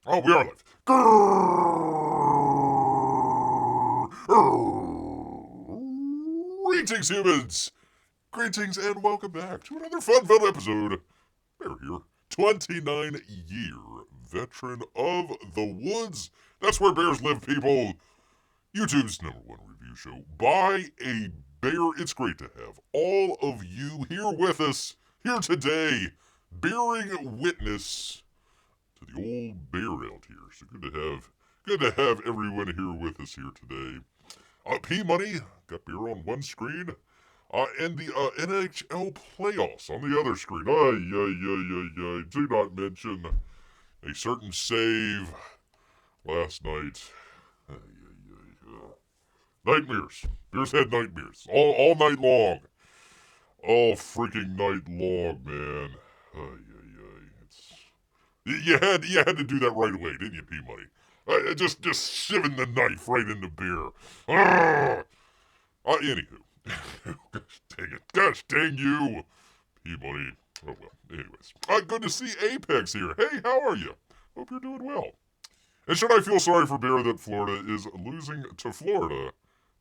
Oh, we are live. Greetings, humans! Greetings and welcome back to another fun-filled episode. We're here. 29-year veteran of the woods. That's where bears live, people. YouTube's #1 review show by a bear. It's great to have all of you here with us, here today, bearing witness to the old bear out here. So good to have everyone here with us here today. P Money got beer on one screen, and the NHL playoffs on the other screen. Do not mention a certain save last night. Nightmares. Bears had nightmares all night long. All freaking night long, man. It's you had to do that right away, didn't you, P Money? Just shoving the knife right into beer. Anywho. Gosh dang you. P Money. Oh well. Anyways. Good to see Apex here. Hey, how are you? Hope you're doing well. And should I feel sorry for Bear that Florida is losing to Florida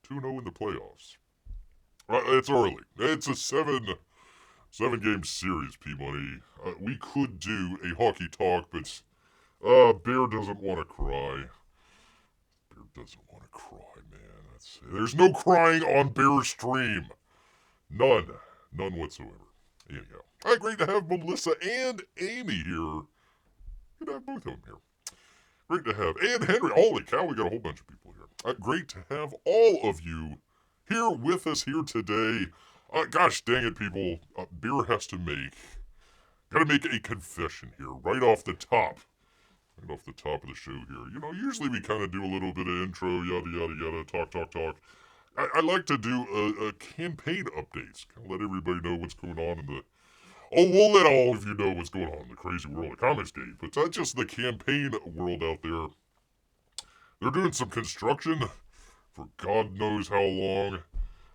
2-0 in the playoffs? It's early. It's a seven-game series, P-Money. We could do a hockey talk, but Bear doesn't want to cry. Bear doesn't want to cry, man. There's no crying on Bear's stream. None whatsoever. Anyhow, great to have Melissa and Amy here. Good to have both of them here. Great to have. And Henry. Holy cow, we got a whole bunch of people here. Great to have all of you here with us here today. Gosh dang it, people. Beer has to gotta make a confession here, right off the top. Right off the top of the show here. You know, usually we kind of do a little bit of intro, yada, yada, yada, talk. I like to do a campaign updates. Kind of let everybody know what's going on in the... Oh, we'll let all of you know what's going on in the crazy world of Comics Game. But that's just the campaign world out there. They're doing some construction for God knows how long.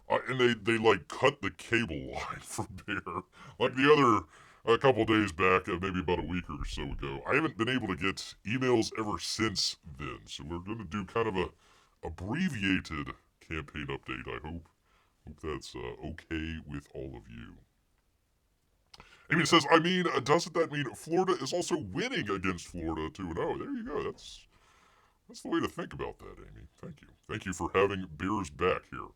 And they like cut the cable line from Bear. Like the other a couple days back, maybe about a week or so ago. I haven't been able to get emails ever since then. So we're going to do kind of a abbreviated campaign update, I hope. Hope that's okay with all of you. Amy says, doesn't that mean Florida is also winning against Florida 2-0? There you go. That's the way to think about that, Amy. Thank you. Thank you for having Bears back here.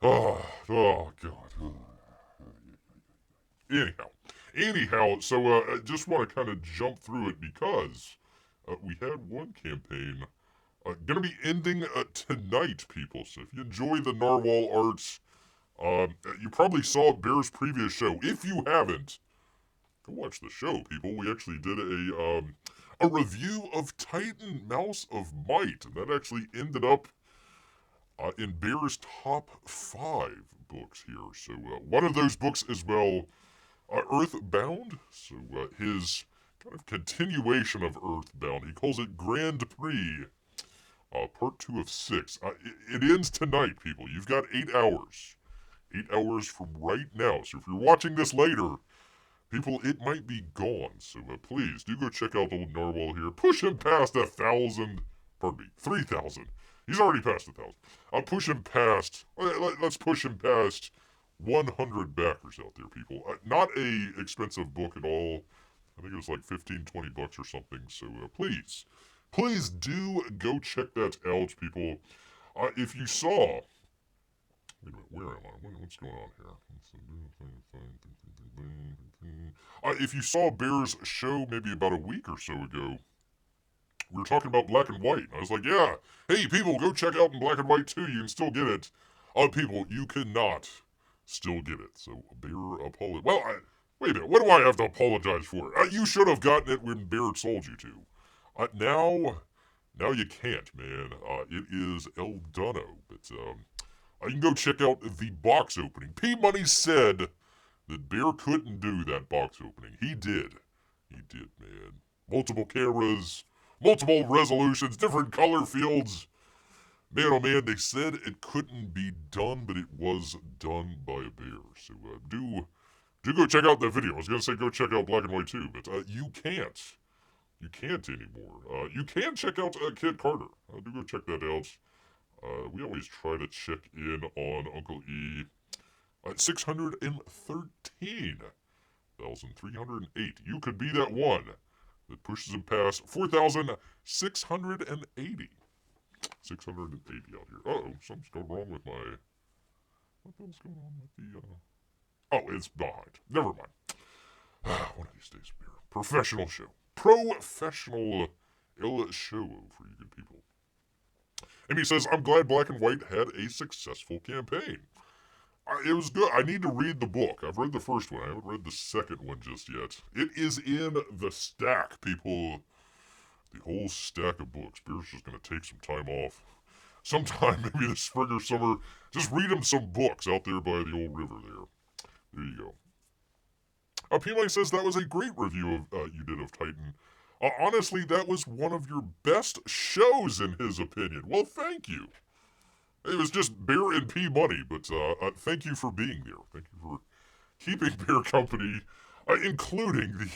Oh God. Anyhow, so I just want to kind of jump through it because we had one campaign gonna be ending tonight, people. So if you enjoy the Narwhal arts, you probably saw Bear's previous show. If you haven't, go watch the show, people. We actually did a review of Titan Mouse of Might, and that actually ended up in Bear's top 5 books here. So one of those books as well, Earthbound. So his kind of continuation of Earthbound. He calls it Grand Prix, part 2 of 6. It ends tonight, people. You've got 8 hours. 8 hours from right now. So if you're watching this later, people, it might be gone. So please, do go check out old Narwhal here. Push him past 1,000. Pardon me, 3,000. He's already past 1,000. Push him past. Let's push him past 100 backers out there, people. Not a expensive book at all. I think it was like 15, 20 bucks or something. So please do go check that out, people. If you saw... Wait a minute, where am I? What's going on here? If you saw Bear's show maybe about a week or so ago, we were talking about Black and White. I was like, yeah, hey, people, go check out in Black and White too. You can still get it. People, you cannot still get it. So, Bear apologize. Well, wait a minute. What do I have to apologize for? You should have gotten it when Bear sold you to. Now you can't, man. It is El Dono. But, you can go check out the box opening. P-Money said that Bear couldn't do that box opening. He did. He did, man. Multiple cameras, multiple resolutions, different color fields. Man, oh man, they said it couldn't be done, but it was done by a bear. So do go check out that video. I was going to say go check out Black and White too, but you can't. You can't anymore. You can check out Kid Carter. Do go check that out. We always try to check in on Uncle E. 613,308. You could be that one that pushes him past 4,680. 680 out here. Uh-oh, something's going wrong with my... What the hell's going on with the... Oh, it's behind. Never mind. One of these days, beer. Professional show. Professional show for you good people. Amy says, I'm glad Black and White had a successful campaign. It was good. I need to read the book. I've read the first one. I haven't read the second one just yet. It is in the stack, people. The whole stack of books. Beer's just going to take some time off. Sometime, maybe this spring or summer, just read him some books out there by the old river there. There you go. P-Mike says that was a great review of you did of Titan. Honestly, that was one of your best shows in his opinion. Well, thank you. It was just Bear and P money, but thank you for being there. Thank you for keeping Bear company, including the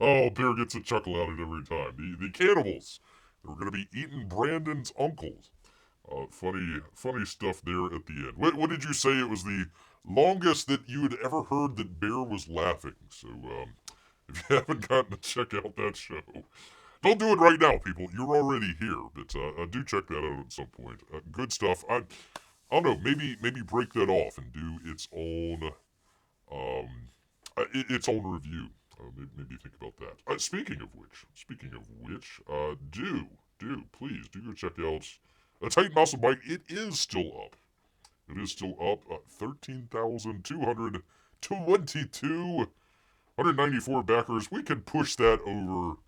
oh, Bear gets a chuckle out of it every time. The cannibals. They were going to be eating Brandon's uncles. Funny stuff there at the end. What did you say? It was the longest that you had ever heard that Bear was laughing. So, if you haven't gotten to check out that show, don't do it right now, people. You're already here, but do check that out at some point. Good stuff. I don't know. Maybe break that off and do its own review. Maybe think about that. Speaking of which, please do go check out Titan Mouse and Bite. It is still up. It is still up. 13,222. 194 backers. We can push that over.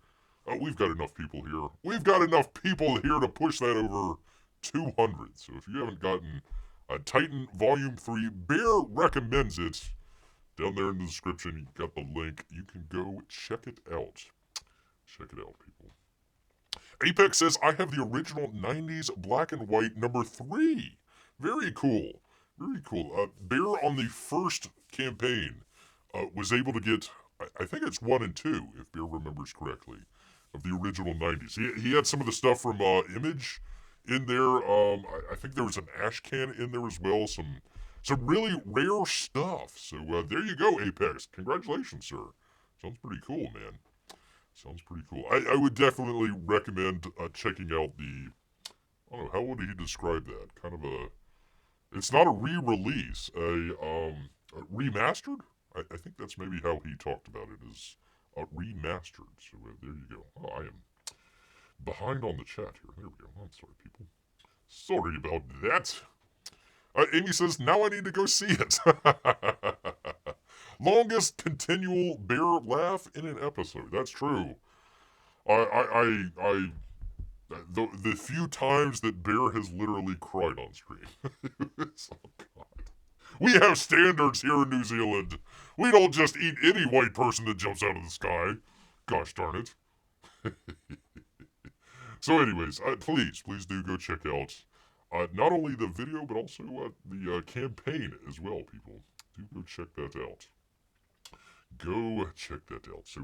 We've got enough people here. We've got enough people here to push that over 200. So if you haven't gotten Titan Volume 3, Bear recommends it. Down there in the description, you've got the link. You can go check it out. Check it out, people. Apex says, I have the original 90s black and white number 3. Very cool. Very cool. Bear on the first campaign was able to get, I think it's 1 and 2, if Bear remembers correctly, of the original 90s. He had some of the stuff from Image in there. I think there was an ash can in there as well. Some really rare stuff. So there you go, Apex. Congratulations, sir. Sounds pretty cool, man. Sounds pretty cool. I would definitely recommend checking out the, I don't know, how would he describe that? Kind of a, it's not a re-release, a remastered? I think that's maybe how he talked about it, is remastered. So there you go. Oh, I am behind on the chat here. There we go. I'm sorry, people. Sorry about that. Amy says, now I need to go see it. Longest continual Bear laugh in an episode. That's true. The few times that Bear has literally cried on screen. Oh, God. We have standards here in New Zealand. We don't just eat any white person that jumps out of the sky. Gosh darn it. So anyways, please do go check out not only the video, but also the campaign as well, people. Do go check that out. Go check that out. So,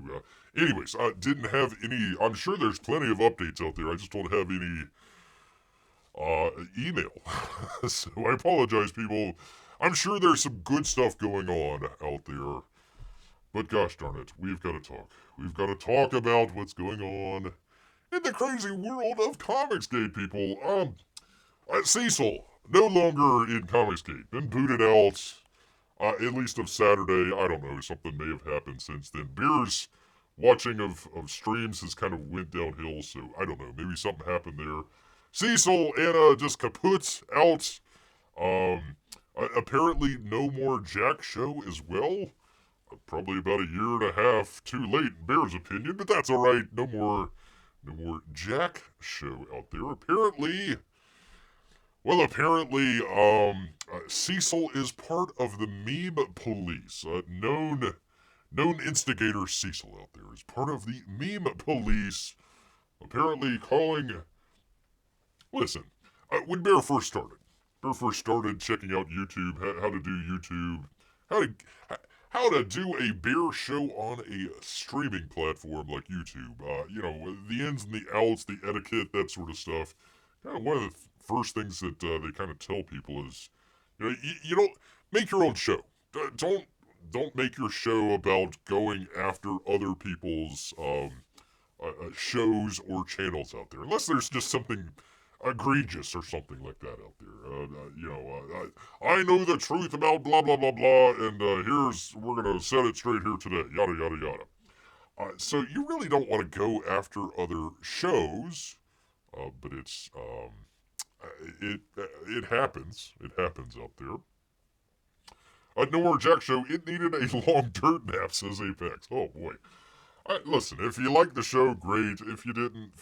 anyways, I didn't have any... I'm sure there's plenty of updates out there. I just don't have any email. So I apologize, people. I'm sure there's some good stuff going on out there. But gosh darn it, we've got to talk. We've got to talk about what's going on in the crazy world of Comicsgate, people. Cecil, no longer in Comicsgate. Been booted out, at least of Saturday. I don't know, something may have happened since then. Beer's watching of streams has kind of went downhill, so I don't know. Maybe something happened there. Cecil, Anna, just kaput, out. Apparently no more Jack show as well. Probably about a year and a half too late in Bear's opinion, but that's alright. No more Jack show out there. Apparently, Cecil is part of the meme police. Known instigator Cecil out there is part of the meme police. Apparently calling... Listen, when Bear first started checking out YouTube, how to do YouTube, how to do a beer show on a streaming platform like YouTube. The ins and the outs, the etiquette, that sort of stuff. Kind of one of the first things that they kind of tell people is, you don't make your own show. Don't make your show about going after other people's shows or channels out there, unless there's just something egregious or something like that out there. I know the truth about blah blah blah blah, and we're gonna set it straight here today. Yada yada yada. So you really don't want to go after other shows, but it happens. It happens out there. No More Jack show. It needed a long dirt nap, says Apex. Oh boy. Listen, if you like the show, great. If you didn't,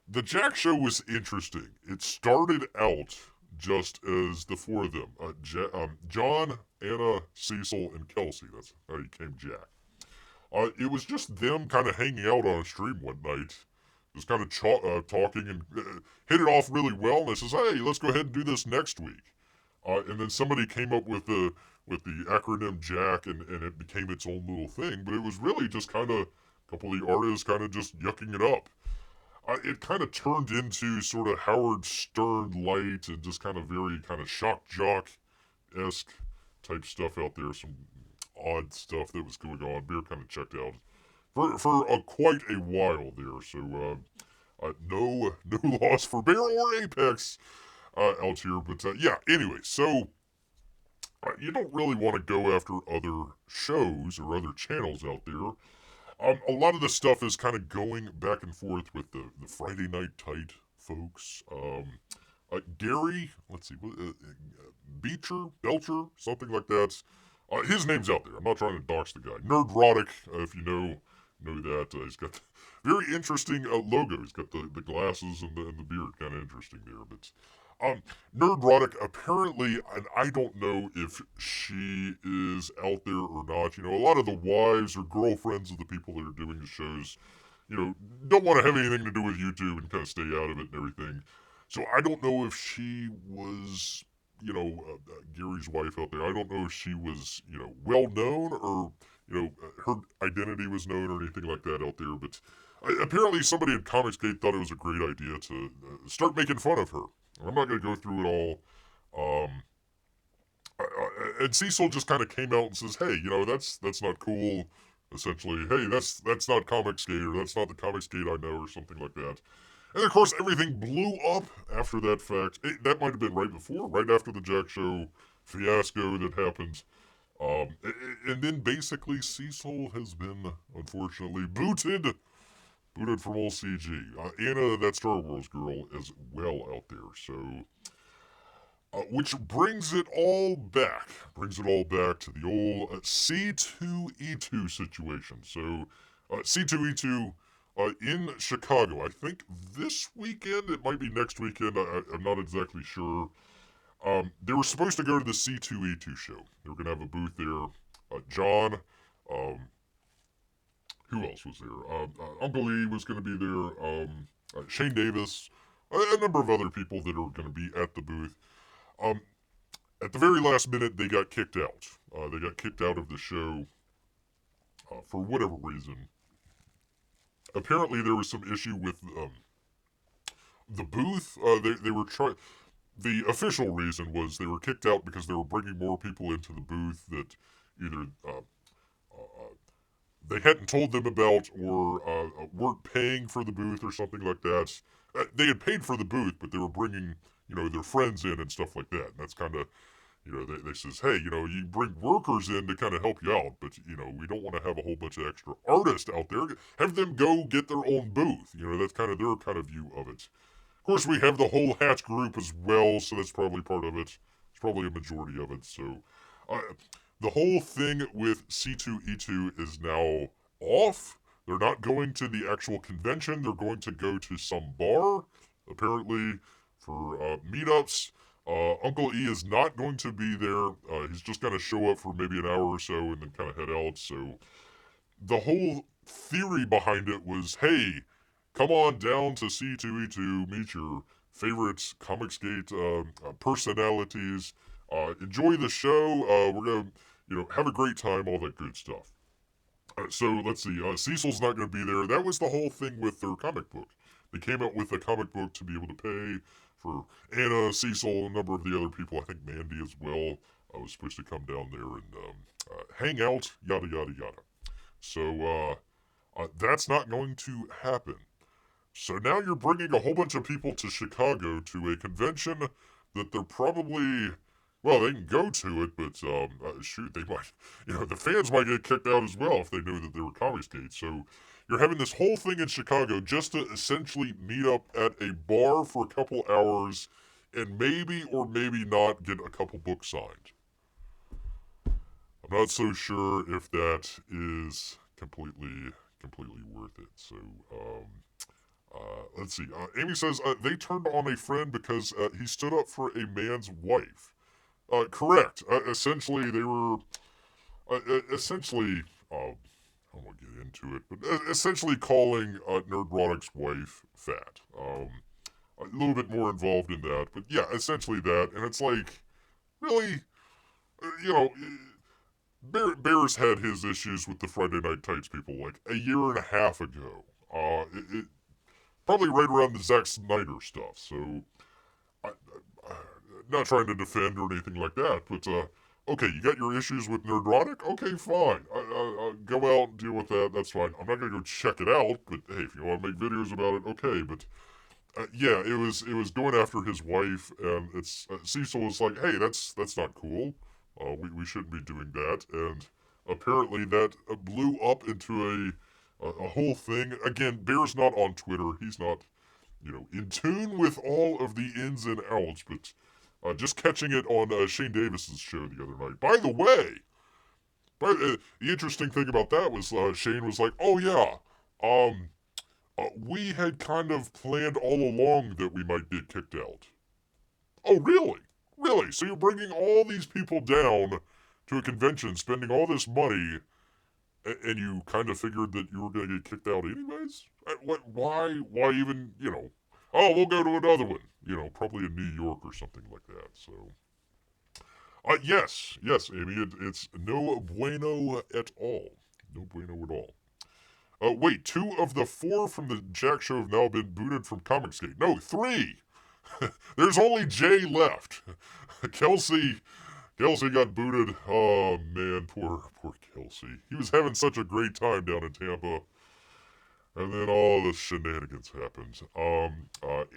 the Jack show was interesting. It started out just as the four of them: John, Anna, Cecil, and Kelsey. That's how he came Jack. It was just them kind of hanging out on a stream one night, just kind of talking and hit it off really well. And they says, "Hey, let's go ahead and do this next week." And then somebody came up with the acronym Jack, and it became its own little thing. But it was really just kind of a couple of the artists kind of just yucking it up. It kind of turned into sort of Howard Stern light and just kind of very kind of shock jock-esque type stuff out there. Some odd stuff that was going on. Beer kind of checked out for quite a while there. So no loss for Bear or Apex out here. But yeah, anyway, so you don't really want to go after other shows or other channels out there. A lot of the stuff is kind of going back and forth with the Friday Night Tight folks. Gary, let's see, Belcher, something like that. His name's out there. I'm not trying to dox the guy. Nerdrotic, if you know that. He's got very interesting logo. He's got the glasses and the beard, kind of interesting there. But Nerdrotic, apparently, and I don't know if she is out there or not. A lot of the wives or girlfriends of the people that are doing the shows, don't want to have anything to do with YouTube and kind of stay out of it and everything. So I don't know if she was, Gary's wife out there. I don't know if she was, well known or, her identity was known or anything like that out there. But apparently somebody at Comicsgate thought it was a great idea to start making fun of her. I'm not going to go through it all. And Cecil just kind of came out and says, "Hey, that's not cool." Essentially, "Hey, that's not Comicsgate, or that's not the Comicsgate I know," or something like that. And of course, everything blew up after that fact. That might have been right after the Jack Show fiasco that happened. And then basically Cecil has been, unfortunately, booted from old CG. Anna, that Star Wars girl, is well out there. So, which brings it all back to the old C2E2 situation. So, C2E2 in Chicago, I think this weekend, it might be next weekend, I'm not exactly sure. They were supposed to go to the C2E2 show. They were going to have a booth there. John, who else was there? Uncle Lee was going to be there. Shane Davis, a number of other people that are going to be at the booth. At the very last minute, they got kicked out. They got kicked out of the show for whatever reason. Apparently, there was some issue with the booth. They were trying. The official reason was they were kicked out because they were bringing more people into the booth that either they hadn't told them about or weren't paying for the booth or something like that. They had paid for the booth, but they were bringing, their friends in and stuff like that. And that's kind of, they says, hey, you bring workers in to kind of help you out, but, we don't want to have a whole bunch of extra artists out there. Have them go get their own booth. That's kind of their kind of view of it. Of course, we have the whole Hatch group as well, so that's probably part of it. It's probably a majority of it. So, the whole thing with C2E2 is now off. They're not going to the actual convention. They're going to go to some bar, apparently, for meetups. Uncle E is not going to be there. He's just going to show up for maybe an hour or so and then kind of head out. So, the whole theory behind it was, hey, come on down to C2E2, meet your favorite Comicsgate personalities. Enjoy the show. We're going to, have a great time, all that good stuff. So let's see. Cecil's not going to be there. That was the whole thing with their comic book. They came out with a comic book to be able to pay for Anna, Cecil, a number of the other people. I think Mandy as well. I was supposed to come down there and hang out, yada yada yada. So that's not going to happen. So now you're bringing a whole bunch of people to Chicago to a convention that they're probably, well, they can go to it, but shoot, they might, the fans might get kicked out as well if they knew that they were Comicsgate. So you're having this whole thing in Chicago just to essentially meet up at a bar for a couple hours and maybe or maybe not get a couple books signed. I'm not so sure if that is completely worth it. So, let's see. Amy says they turned on a friend because he stood up for a man's wife. Correct. Essentially, they were I won't get into it, but essentially calling Nerdronic's wife fat. A little bit more involved in that, but yeah, essentially that. And it's like, really, you know. Bears had his issues with the Friday Night Tights people like a year and a half ago. Probably right around the Zack Snyder stuff. So, not trying to defend or anything like that, but okay, you got your issues with Nerdrotic? Okay, fine. Go out and deal with that. That's fine. I'm not gonna go check it out, but hey, if you want to make videos about it, okay. But yeah, it was going after his wife, and it's Cecil was like, hey, that's not cool. We shouldn't be doing that, and apparently that blew up into a whole thing. Again, Bear's not on Twitter. He's not, in tune with all of the ins and outs, but just catching it on Shane Davis's show the other night. By the way, the interesting thing about that was Shane was like, oh yeah, we had kind of planned all along that we might get kicked out. Oh, really? Really? So you're bringing all these people down to a convention, spending all this money, and you kind of figured that you were going to get kicked out anyways? Why even, oh, we'll go to another one, probably in New York or something like that. So, yes, Amy, it's no bueno at all. No bueno at all. Wait, 2 of the 4 from the Jack Show have now been booted from Comicsgate. No, 3! There's only Jay left. Kelsey got booted. Oh man, poor Kelsey. He was having such a great time down in Tampa, and then all the shenanigans happened.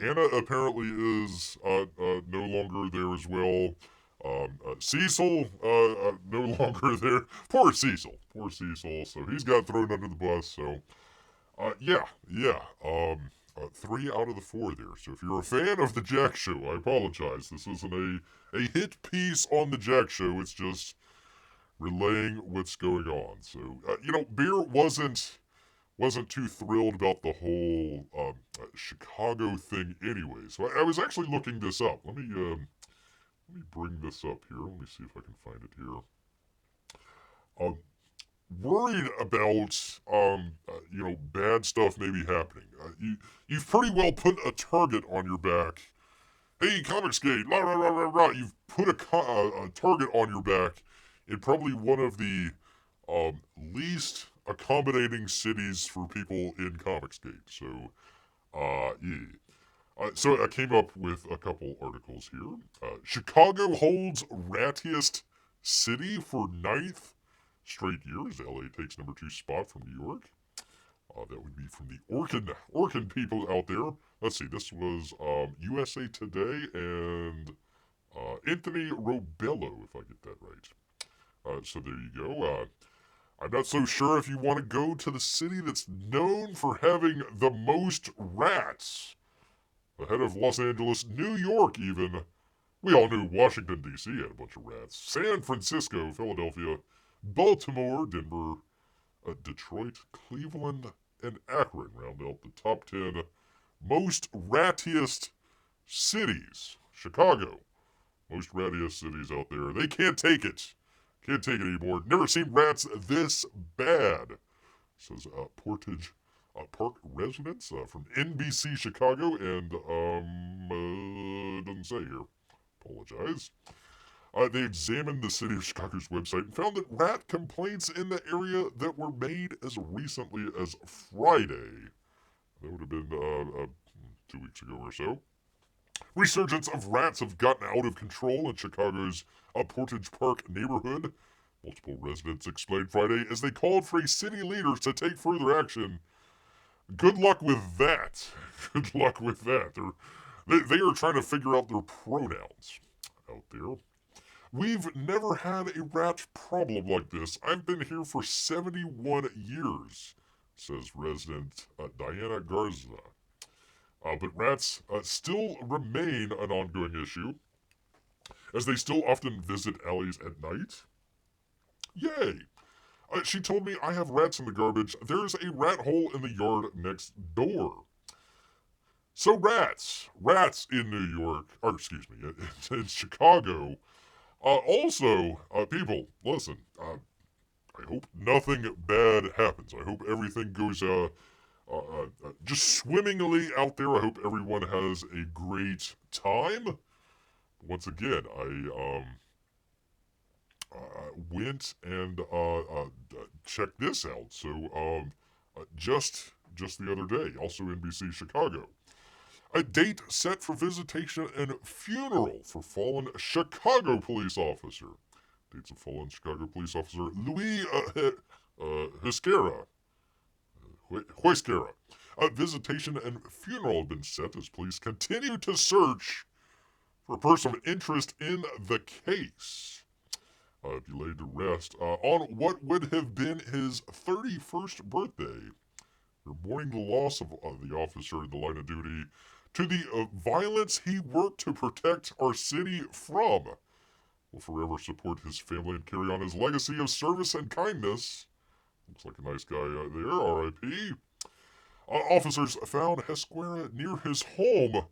Anna apparently is no longer there as well. Cecil no longer there. Poor Cecil. So he's got thrown under the bus. So yeah. 3 out of the 4 there. So if you're a fan of the Jack Show, I apologize. This isn't a hit piece on the Jack Show. It's just relaying what's going on. So Beer wasn't too thrilled about the whole Chicago thing anyway. So I was actually looking this up. Let me bring this up here. Let me see if I can find it here. Worried about bad stuff maybe happening. You've pretty well put a target on your back. Hey, Comicsgate, rah, rah, rah, rah, rah. You've put a target on your back in probably one of the least accommodating cities for people in Comicsgate. So, yeah. So I came up with a couple articles here. Chicago holds rattiest city for 9th straight years. LA takes number 2 spot from New York. That would be from the Orkin people out there. Let's see, this was USA Today and Anthony Robello, if I get that right. So there you go. I'm not so sure if you want to go to the city that's known for having the most rats. Ahead of Los Angeles, New York even. We all knew Washington, D.C. had a bunch of rats. San Francisco, Philadelphia, Baltimore, Denver, Detroit, Cleveland, and Akron round out the top 10 most rattiest cities. Chicago, most rattiest cities out there. They can't take it. Can't take it anymore. Never seen rats this bad, says Portage Park residents from NBC Chicago, and doesn't say here. Apologize. They examined the city of Chicago's website and found that rat complaints in the area that were made as recently as Friday. That would have been 2 weeks ago or so. Resurgence of rats have gotten out of control in Chicago's Portage Park neighborhood. Multiple residents explained Friday as they called for a city leader to take further action. Good luck with that. Good luck with that. They are trying to figure out their pronouns out there. We've never had a rat problem like this. I've been here for 71 years, says resident Diana Garza. But rats still remain an ongoing issue, as they still often visit alleys at night. Yay! She told me I have rats in the garbage. There's a rat hole in the yard next door. So rats in New York, or excuse me, in Chicago. Also, people, listen, I hope nothing bad happens. I hope everything goes just swimmingly out there. I hope everyone has a great time. Once again, I went and checked this out. So just the other day, also NBC Chicago. A date set for visitation and funeral for fallen Chicago police officer. Dates of fallen Chicago police officer Louis Huescara. A visitation and funeral have been set as police continue to search for a person of interest in the case. Be laid to rest on what would have been his 31st birthday. They're mourning the loss of the officer in the line of duty to the violence he worked to protect our city from. Will forever support his family and carry on his legacy of service and kindness. Looks like a nice guy there, R.I.P. Officers found Huescara near his home,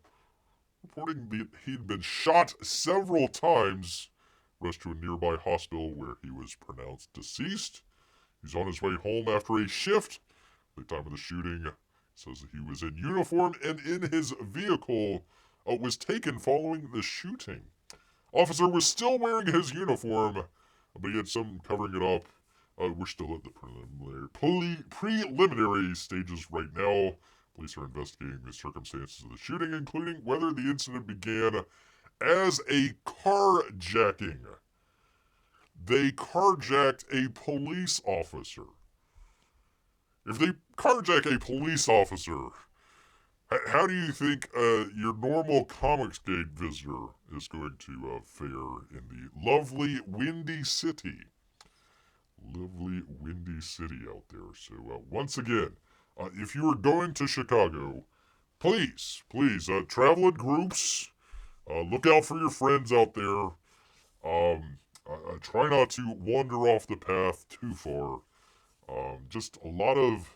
reporting that he'd been shot several times. Rushed to a nearby hospital where he was pronounced deceased. He's on his way home after a shift. At the time of the shooting, says that he was in uniform and in his vehicle was taken following the shooting. Officer was still wearing his uniform, but he had some covering it up. We're still at the preliminary stages right now. Police are investigating the circumstances of the shooting, including whether the incident began as a carjacking. They carjacked a police officer. If they carjack a police officer, how do you think your normal Comicsgate visitor is going to fare in the lovely Windy City? Lovely Windy City out there. So once again, if you are going to Chicago, please, travel in groups. Look out for your friends out there. Try not to wander off the path too far. Just a lot of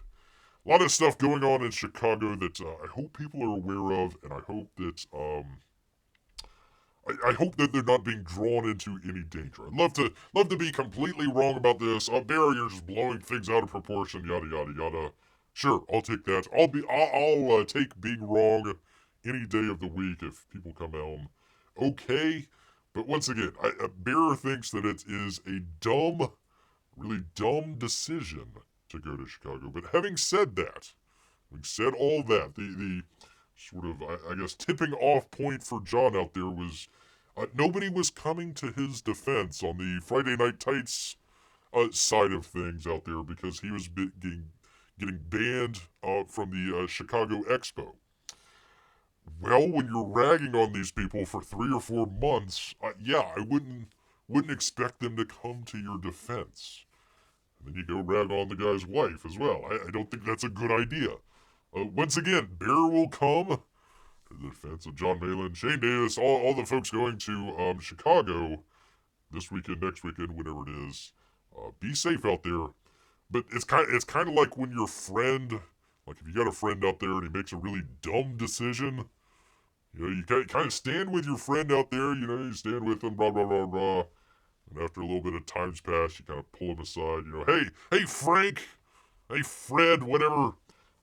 stuff going on in Chicago that I hope people are aware of, and I hope that I hope that they're not being drawn into any danger. I'd love to be completely wrong about this. Barry, you're just blowing things out of proportion, yada yada yada. Sure, I'll take that. I'll take being wrong any day of the week if people come out okay. But once again, Bear thinks that it is a really dumb decision to go to Chicago. But having said all that, the sort of, I guess, tipping off point for John out there was nobody was coming to his defense on the Friday Night Tights side of things out there because he was getting banned from the Chicago Expo. Well, when you're ragging on these people for 3 or 4 months, I wouldn't expect them to come to your defense. And then you go rag on the guy's wife as well. I don't think that's a good idea. Once again, Bear will come to the defense of John Malin, Shane Davis, all the folks going to Chicago this weekend, next weekend, whenever it is. Be safe out there. But it's kind of like when your friend, like if you got a friend out there and he makes a really dumb decision, you kind of stand with your friend out there, you stand with him, blah, blah, blah, blah. And after a little bit of time's passed, you kind of pull him aside, hey, Frank, hey, Fred, whatever.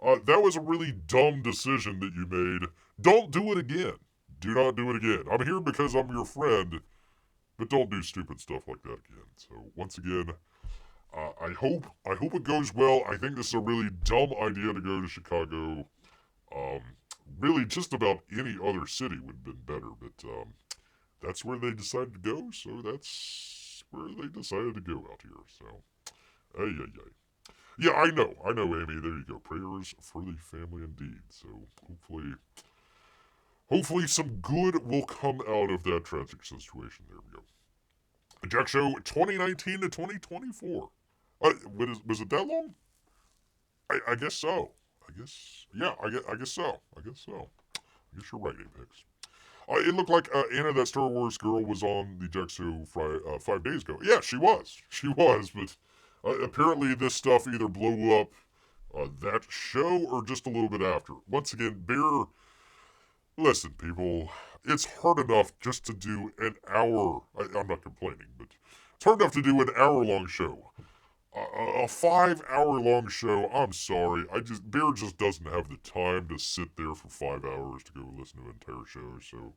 That was a really dumb decision that you made. Don't do it again. Do not do it again. I'm here because I'm your friend. but don't do stupid stuff like that again. So once again, I hope it goes well. I think this is a really dumb idea to go to Chicago. Um, really, just about any other city would have been better, but that's where they decided to go. So that's where they decided to go out here. So, ay ay ay. Yeah, I know, Amy. There you go. Prayers for the family indeed. So hopefully some good will come out of that tragic situation. There we go. Jack Show 2019 to 2024. Was it that long? I guess so. I guess, yeah, I guess so. I guess you're right, Apex. It looked like Anna, that Star Wars girl, was on the Jack Show 5 days ago. Yeah, she was. She was, but apparently this stuff either blew up that show or just a little bit after. Once again, Bear, listen, people, it's hard enough just to do an hour. I'm not complaining, but it's hard enough to do an hour-long show. A 5-hour-long show, I'm sorry. Bear just doesn't have the time to sit there for 5 hours to go listen to an entire show. So,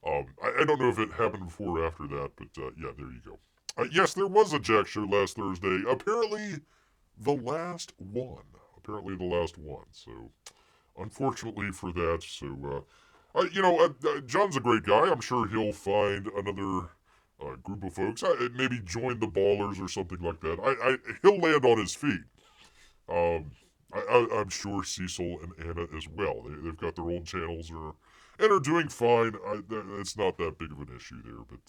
I don't know if it happened before or after that, but yeah, there you go. Yes, there was a Jack Show last Thursday. Apparently, the last one. So, unfortunately for that, so, John's a great guy. I'm sure he'll find another group of folks. Maybe join the Ballers or something like that. He'll land on his feet. I'm sure Cecil and Anna as well. They've got their own channels and are doing fine. It's not that big of an issue there. But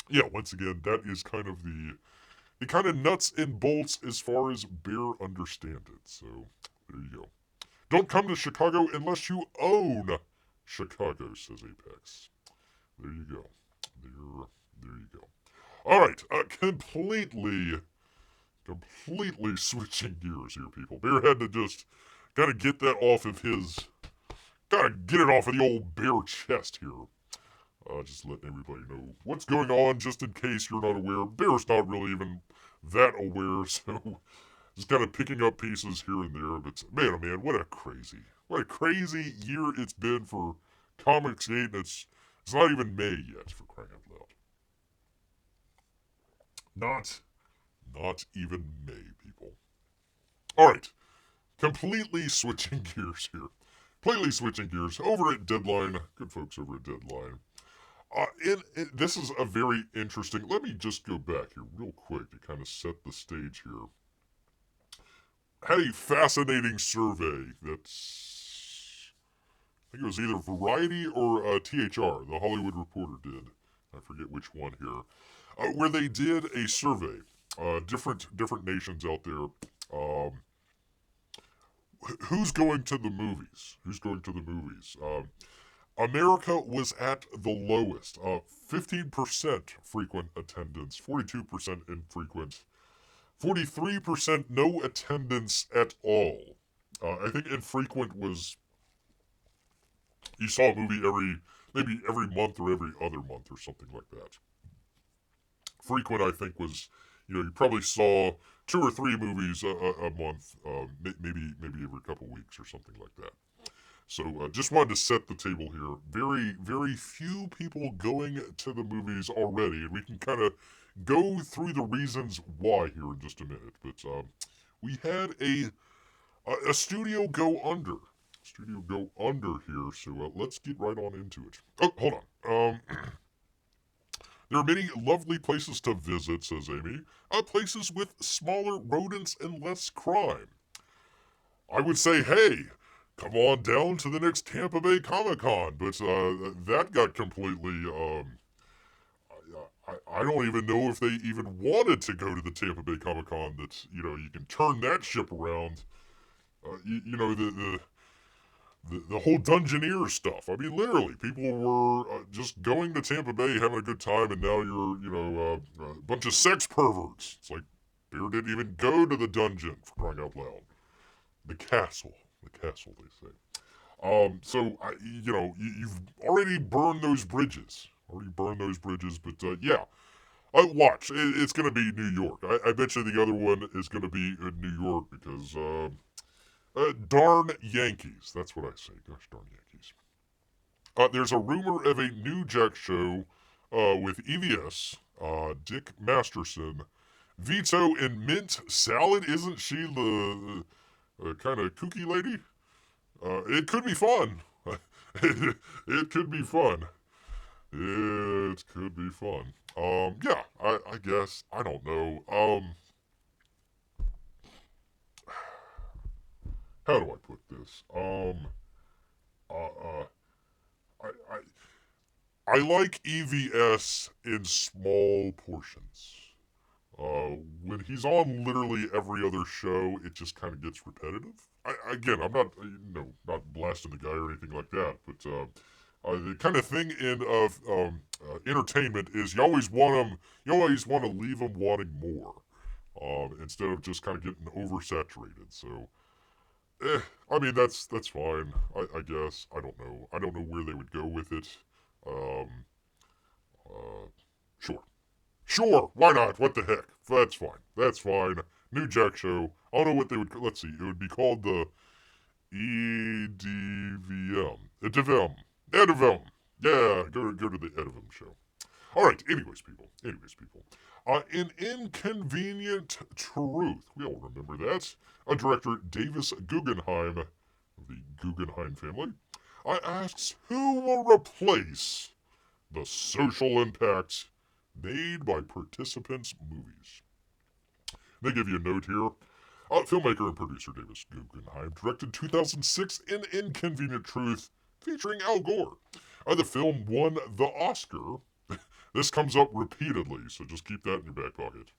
yeah, once again, that is kind of the kind of nuts and bolts as far as Bear understand it. So there you go. Don't come to Chicago unless you own Chicago, says Apex. There you go. There you go. All right, completely switching gears here, people. Bear had to just gotta get that off of his, gotta get it off of the old Bear chest here. Just letting everybody know what's going on, just in case you're not aware. Bear's not really even that aware, so just kind of picking up pieces here and there. But man, oh man, what a crazy year it's been for Comicsgate, and it's not even May yet, for crying out loud. Not even May, people. All right, completely switching gears here. Completely switching gears over at Deadline. Good folks over at Deadline. This is a very interesting. Let me just go back here real quick to kind of set the stage here. Had a fascinating survey that's, I think it was either Variety or THR, the Hollywood Reporter did. I forget which one here. Where they did a survey, different nations out there. Who's going to the movies? America was at the lowest. 15% frequent attendance, 42% infrequent, 43% no attendance at all. I think infrequent was you saw a movie maybe every month or every other month or something like that. Frequent, I think, was, you probably saw 2 or 3 movies a month, maybe every couple weeks or something like that. So just wanted to set the table here. Very, very few people going to the movies already, and we can kind of go through the reasons why here in just a minute. But we had a studio go under. Here, so let's get right on into it. Oh, hold on. There are many lovely places to visit, says Amy. Places with smaller rodents and less crime. I would say, hey, come on down to the next Tampa Bay Comic-Con, but that got completely, I don't even know if they even wanted to go to the Tampa Bay Comic-Con, that, you can turn that ship around. The whole Dungeoneer stuff. I mean, literally, people were just going to Tampa Bay, having a good time, and now you're, a bunch of sex perverts. It's like, Bear didn't even go to the dungeon, for crying out loud. The castle, they say. So, you've already burned those bridges. But, yeah. Watch. It's going to be New York. I bet you the other one is going to be in New York because, darn Yankees. That's what I say. Gosh darn Yankees. There's a rumor of a new Jack show with EVS, Dick Masterson, Vito, and Mint Salad. Isn't she the kind of kooky lady? It could be fun. it could be fun. It could be fun. Yeah, I guess. I don't know. How do I put this? I, I like EVS in small portions. When he's on literally every other show, it just kind of gets repetitive. Again, I'm not, not blasting the guy or anything like that, but the kind of thing in of entertainment is you always want to leave them wanting more, instead of just kind of getting oversaturated. So, I mean that's fine. I guess I don't know. I don't know where they would go with it. Um, sure. Sure, why not? What the heck? That's fine. That's fine. New Jack show. I don't know what they would. Let's see. It would be called the EDVM. EDVM. EDVM. Yeah, go to the EDVM show. All right. Anyways, people. In Inconvenient Truth, we all remember that. Director Davis Guggenheim of the Guggenheim family asks who will replace the social impact made by participants' movies. They give you a note here. Filmmaker and producer Davis Guggenheim directed 2006 In Inconvenient Truth featuring Al Gore. The film won the Oscar. This comes up repeatedly, so just keep that in your back pocket.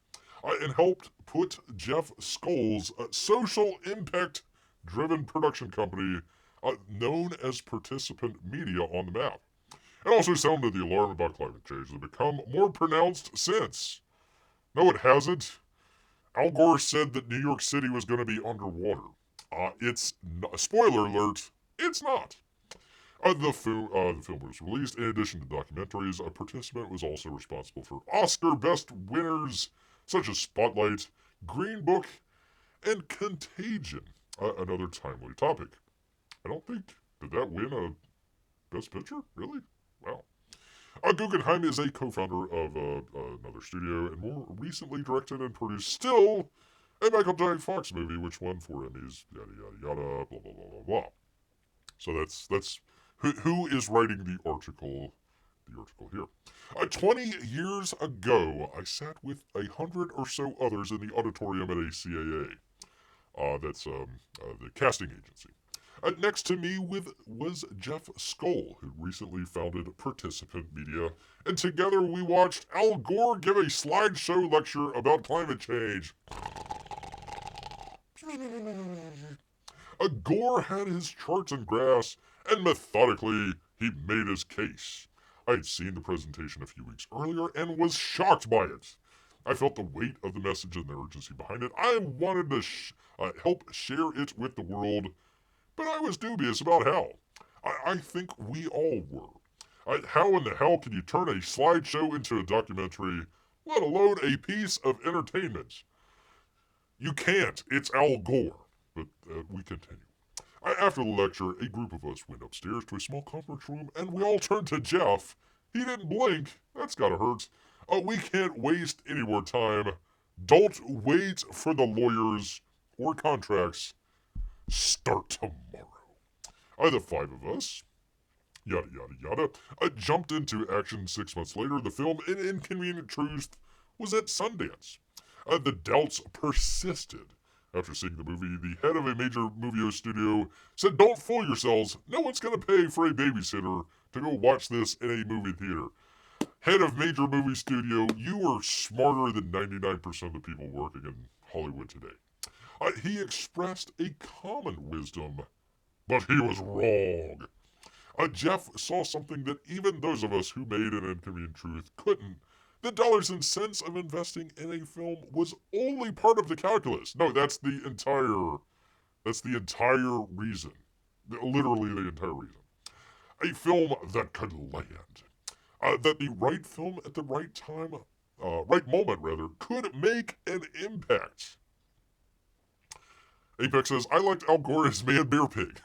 And helped put Jeff Skoll's social impact-driven production company known as Participant Media on the map. It also sounded the alarm about climate change has become more pronounced since. No, it hasn't. Al Gore said that New York City was going to be underwater. It's not, spoiler alert, it's not. The film was released in addition to documentaries. A participant was also responsible for Oscar Best winners such as Spotlight, Green Book, and Contagion. Another timely topic. I don't think, did that win a Best Picture? Really? Wow. Guggenheim is a co-founder of another studio and more recently directed and produced still a Michael J. Fox movie which won 4 Emmys, yada yada yada, blah blah blah blah blah. So that's who is writing the article here. 20 years ago, I sat with 100 or so others in the auditorium at a CAA. That's the casting agency. Next to me was Jeff Skoll, who recently founded Participant Media, and together we watched Al Gore give a slideshow lecture about climate change. Gore had his charts and graphs, and methodically he made his case. I had seen the presentation a few weeks earlier and was shocked by it. I felt the weight of the message and the urgency behind it. I wanted to help share it with the world, but I was dubious about how. I think we all were. How in the hell can you turn a slideshow into a documentary, let alone a piece of entertainment? You can't. It's Al Gore. But we continue. After the lecture, a group of us went upstairs to a small conference room, and we all turned to Jeff. He didn't blink. That's gotta hurt. We can't waste any more time. Don't wait for the lawyers or contracts. Start tomorrow. The 5 of us, yada yada yada, jumped into action 6 months later. The film In Inconvenient Truth was at Sundance. The doubts persisted. After seeing the movie, the head of a major movie studio said, "Don't fool yourselves. No one's going to pay for a babysitter to go watch this in a movie theater." Head of major movie studio, you are smarter than 99% of the people working in Hollywood today. He expressed a common wisdom, but he was wrong. Jeff saw something that even those of us who made An Inconvenient Truth couldn't. The dollars and cents of investing in a film was only part of the calculus. No, that's the entire reason. Literally the entire reason. A film that could land. That the right film at the right time, right moment rather, could make an impact. Apex says, I liked Al Gore as Man Bear Pig.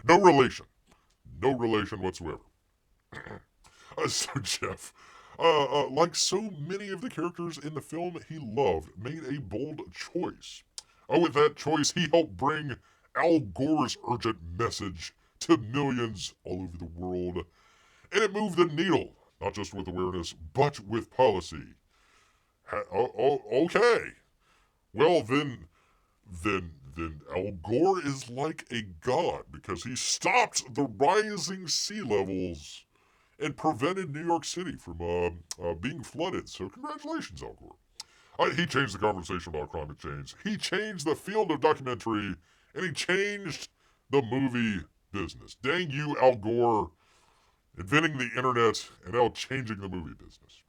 No relation. No relation whatsoever. So Jeff, Like so many of the characters in the film he loved, made a bold choice. With that choice, he helped bring Al Gore's urgent message to millions all over the world, and it moved the needle, not just with awareness, but with policy. Okay. Well, then Al Gore is like a god because he stopped the rising sea levels and prevented New York City from being flooded. So congratulations, Al Gore. He changed the conversation about climate change. He changed the field of documentary, and he changed the movie business. Dang you, Al Gore, inventing the internet and now changing the movie business.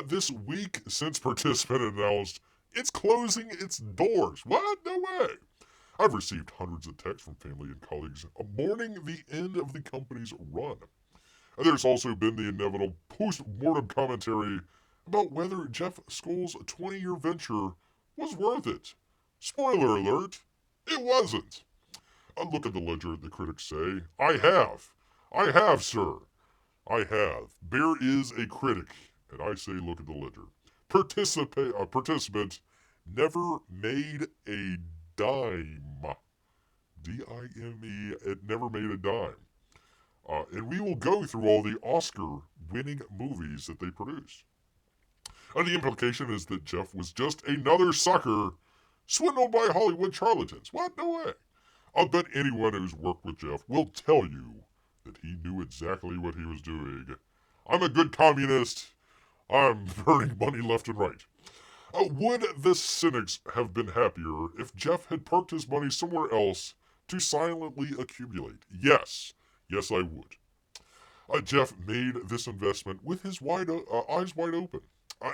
This week, since Participant announced it's closing its doors. What? No way. I've received hundreds of texts from family and colleagues mourning the end of the company's run. There's also been the inevitable post-mortem commentary about whether Jeff Skoll's 20-year venture was worth it. Spoiler alert, it wasn't. Look at the ledger, the critics say. I have, sir. I have. Bear is a critic, and I say look at the ledger. Participant never made a dime. D-I-M-E, it never made a dime. And we will go through all the Oscar-winning movies that they produced. The implication is that Jeff was just another sucker swindled by Hollywood charlatans. What? No way. I'll bet anyone who's worked with Jeff will tell you that he knew exactly what he was doing. I'm a good communist. I'm burning money left and right. Would the cynics have been happier if Jeff had parked his money somewhere else to silently accumulate? Yes. Yes, I would. Jeff made this investment with his eyes wide open.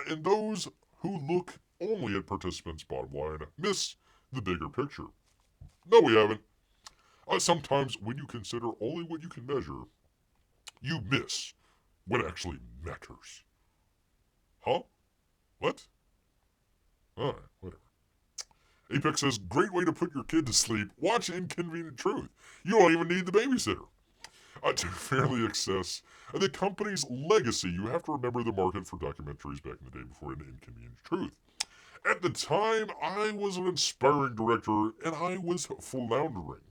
And those who look only at participants' bottom line miss the bigger picture. No, we haven't. Sometimes when you consider only what you can measure, you miss what actually matters. Huh? What? Alright, whatever. Apex says, great way to put your kid to sleep. Watch Inconvenient Truth. You don't even need the babysitter. To fairly assess the company's legacy, you have to remember the market for documentaries back in the day before Inconvenient Truth. At the time, I was an inspiring director, and I was floundering.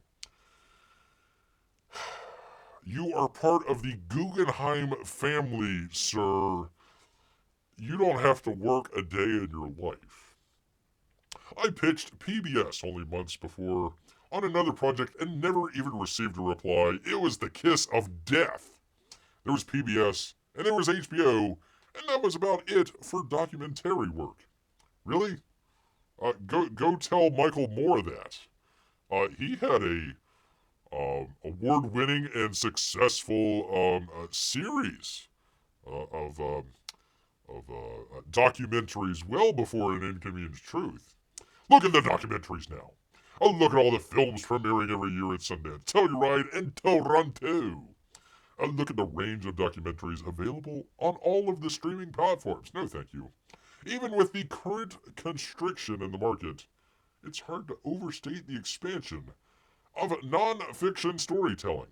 You are part of the Guggenheim family, sir. You don't have to work a day in your life. I pitched PBS only months before on another project and never even received a reply. It was the kiss of death. There was PBS and there was HBO, and that was about it for documentary work. Really? Go tell Michael Moore that. He had a award-winning and successful series of documentaries well before An Inconvenient Truth. Look at the documentaries now. Look at all the films premiering every year at Sundance, Telluride, and Toronto. Look at the range of documentaries available on all of the streaming platforms. No, thank you. Even with the current constriction in the market, it's hard to overstate the expansion of non-fiction storytelling.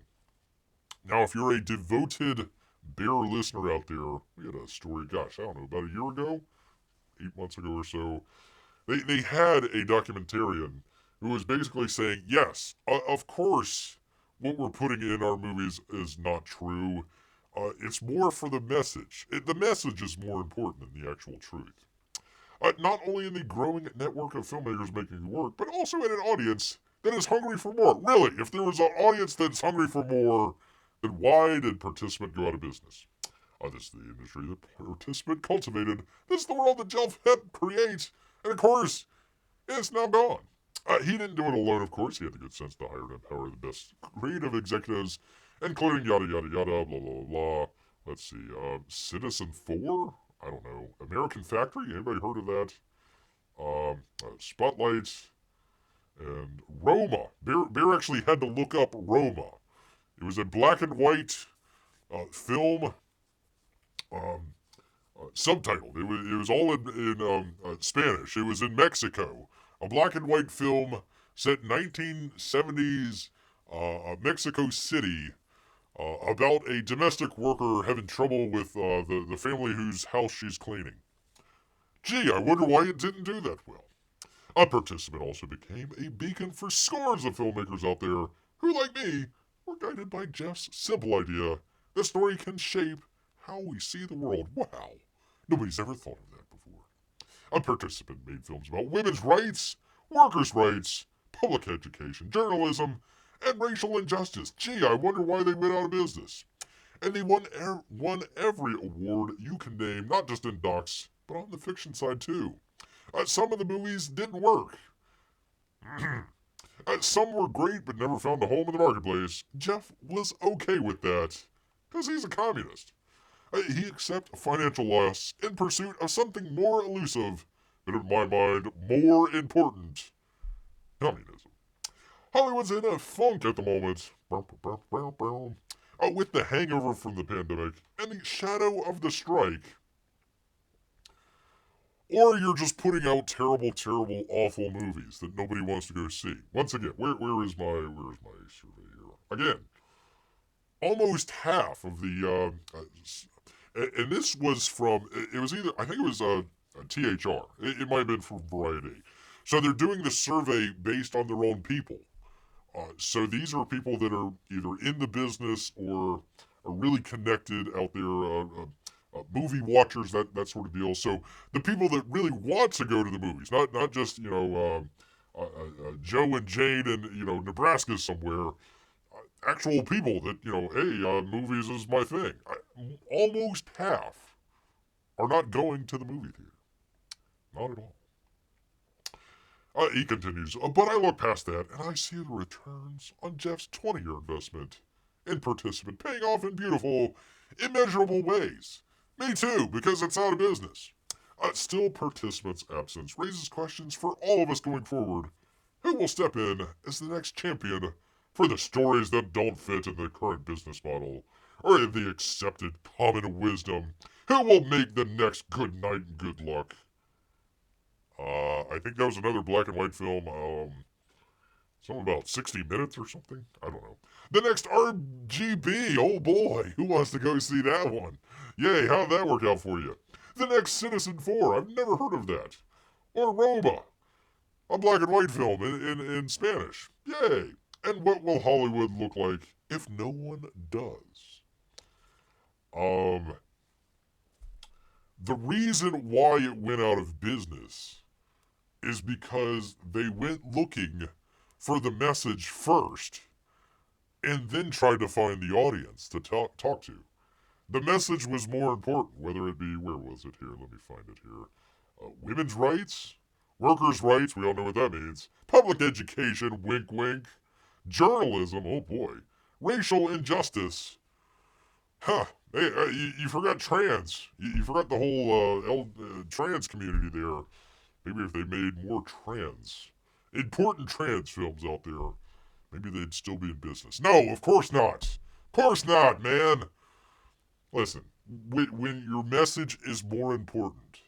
Now, if you're a devoted Bear listener out there, we had a story, gosh, I don't know, about a year ago, 8 months ago or so, they had a documentarian who was basically saying, yes, of course, what we're putting in our movies is not true. It's more for the message. The message is more important than the actual truth. Not only in the growing network of filmmakers making work, but also in an audience that is hungry for more. Really, if there was an audience that's hungry for more, then why did Participant go out of business? This is the industry that Participant cultivated. This is the world that Jeff helped create. And of course, it's now gone. He didn't do it alone, of course. He had the good sense to hire and empower the best creative executives, including yada yada yada, blah blah blah. Let's see, Citizen 4? I don't know. American Factory? Anybody heard of that? Spotlight and Roma. Bear actually had to look up Roma. It was a black and white film, subtitled. It was all in Spanish. It was in Mexico. A black and white film set in 1970s Mexico City, about a domestic worker having trouble with the family whose house she's cleaning. Gee, I wonder why it didn't do that well. A participant also became a beacon for scores of filmmakers out there who, like me, were guided by Jeff's simple idea that story can shape how we see the world. Wow, nobody's ever thought of that before. A participant made films about women's rights, workers' rights, public education, journalism, and racial injustice. Gee, I wonder why they went out of business. And they won every award you can name, not just in docs, but on the fiction side too. Some of the movies didn't work. Some were great but never found a home in the marketplace. Jeff was okay with that, because he's a communist. He accepted financial loss in pursuit of something more elusive, but in my mind, more important. Communism. Hollywood's in a funk at the moment. With the hangover from the pandemic and the shadow of the strike. Or you're just putting out terrible, awful movies that nobody wants to go see. Once again, where is my survey here? Again, almost half of the and this was from, it was either, I think it was a THR. It might have been from Variety. So they're doing the survey based on their own people. So these are people that are either in the business or are really connected out there, movie watchers, that sort of deal. So the people that really want to go to the movies, not just, Joe and Jane in, Nebraska somewhere, actual people that, hey, movies is my thing. Almost half are not going to the movie theater. Not at all. He continues, but I look past that and I see the returns on Jeff's 20-year investment in participant paying off in beautiful, immeasurable ways. Me too, because it's out of business. Still, participants' absence raises questions for all of us going forward. Who will step in as the next champion for the stories that don't fit in the current business model or in the accepted common wisdom? Who will make the next good night and good luck? I think that was another black and white film, something about 60 Minutes or something. I don't know. The next RGB, oh boy, who wants to go see that one? Yay, how'd that work out for you? The next Citizen 4, I've never heard of that. Or Roma, a black and white film in Spanish. Yay. And what will Hollywood look like if no one does? The reason why it went out of business is because they went looking for the message first and then tried to find the audience to talk to. The message was more important, whether it be, where was it here? Let me find it here. Women's rights, workers' rights, we all know what that means. Public education, wink wink. Journalism, oh boy. Racial injustice. Huh. Hey, you forgot trans. You forgot the whole trans community there. Maybe if they made more important trans films out there, maybe they'd still be in business. No, of course not. Of course not, man. Listen, when your message is more important,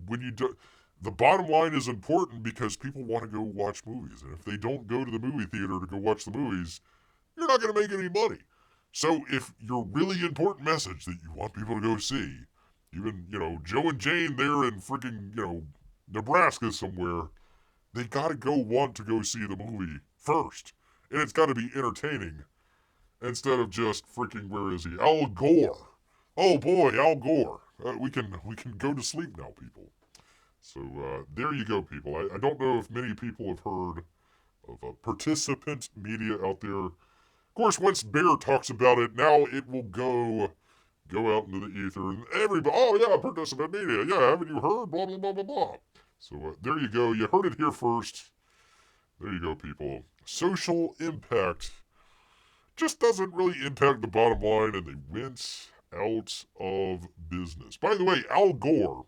when you do, the bottom line is important because people want to go watch movies. And if they don't go to the movie theater to go watch the movies, you're not going to make any money. So if your really important message that you want people to go see, even, Joe and Jane there in freaking, Nebraska somewhere, they gotta go want to go see the movie first. And it's gotta be entertaining. Instead of just freaking, where is he? Al Gore. Oh boy, Al Gore. We can go to sleep now, people. So there you go, people. I don't know if many people have heard of participant media out there. Of course, once Bear talks about it, now it will go out into the ether, and everybody, oh yeah, participant media, yeah, haven't you heard, blah, blah, blah, blah, blah. So there you go, you heard it here first. There you go, people. Social impact just doesn't really impact the bottom line, and they went out of business. By the way, Al Gore,